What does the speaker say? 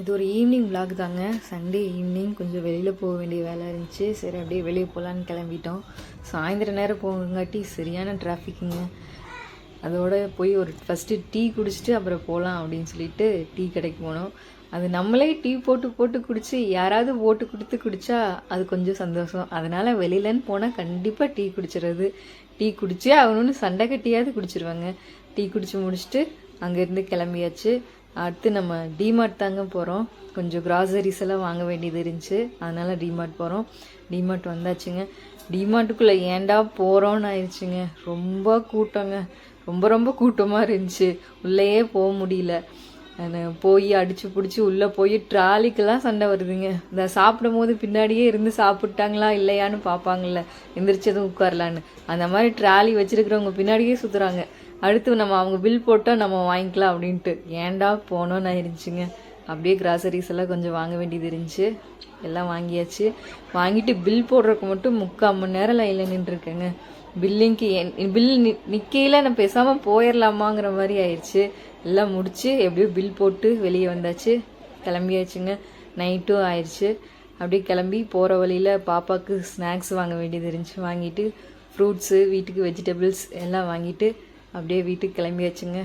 இது ஒரு evening vlog தாங்க. சண்டே ஈவினிங் கொஞ்சம் வெளியில் போக வேண்டிய வேலை இருந்துச்சு. சரி அப்படியே வெளியே போகலான்னு கிளம்பிட்டோம். சாயந்தர நேரம் போகங்காட்டி சரியான டிராஃபிக்குங்க. அதோட போய் ஒரு ஃபஸ்ட்டு டீ குடிச்சிட்டு அப்புறம் போகலாம் அப்படின்னு சொல்லிட்டு டீ கடைக்கு போனோம். அது நம்மளே டீ போட்டு குடிச்சு யாராவது போட்டு கொடுத்து குடித்தா அது கொஞ்சம் சந்தோஷம். அதனால் வெளியிலன்னு போனால் கண்டிப்பாக டீ குடிச்சிடுறது. டீ குடிச்சே ஆகணும்னு சண்டை கட்டியாவது குடிச்சிருவாங்க. டீ குடிச்சு முடிச்சுட்டு அங்கேருந்து கிளம்பியாச்சு. அடுத்து நம்ம டிமார்ட் தாங்க போகிறோம். கொஞ்சம் கிராசரிஸ் எல்லாம் வாங்க வேண்டியது இருந்துச்சு. அதனால் டிமார்ட் போகிறோம். டிமார்ட் வந்தாச்சுங்க. டிமார்ட்டுக்குள்ளே ஏன்டா போகிறோன்னு ஆயிடுச்சுங்க. ரொம்ப கூட்டங்க. ரொம்ப கூட்டமாக இருந்துச்சு. உள்ளேயே போக முடியல. போய் அடிச்சு பிடிச்சி உள்ளே போய் ட்ராலிக்கெல்லாம் சண்டை வருதுங்க. இந்த சாப்பிடும் போது பின்னாடியே இருந்து சாப்பிட்டாங்களா இல்லையான்னு பார்ப்பாங்கள்ல, எந்திரிச்சதும் உட்காரலான்னு. அந்த மாதிரி ட்ராலி வச்சுருக்கிறவங்க பின்னாடியே சுற்றுறாங்க. அடுத்து நம்ம அவங்க பில் போட்டால் நம்ம வாங்கிக்கலாம் அப்படின்ட்டு ஏன்டா போனோன்னு ஆயிருந்துச்சுங்க. அப்படியே கிராசரிஸ் எல்லாம் கொஞ்சம் வாங்க வேண்டியது இருந்துச்சு. எல்லாம் வாங்கியாச்சு. வாங்கிட்டு பில் போடுறதுக்கு மட்டும் 3/4 மணி நேரம் லைனில் நின்றுருக்கேங்க. பில்லிங்க்கு பில் நிற்கையில் நான் பேசாமல் போயிடலாமாங்கிற மாதிரி ஆயிடுச்சு. எல்லாம் முடிச்சு எப்படியோ பில் போட்டு வெளியே வந்தாச்சு. கிளம்பியாச்சுங்க. நைட்டும் ஆயிடுச்சு. அப்படியே கிளம்பி போகிற வழியில் பாப்பாவுக்கு ஸ்நாக்ஸ் வாங்க வேண்டியது இருந்துச்சு. வாங்கிட்டு ஃப்ரூட்ஸு, வீட்டுக்கு வெஜிடபிள்ஸ் எல்லாம் வாங்கிட்டு அப்படியே வீட்டுக்கு கிளம்பியாச்சுங்க.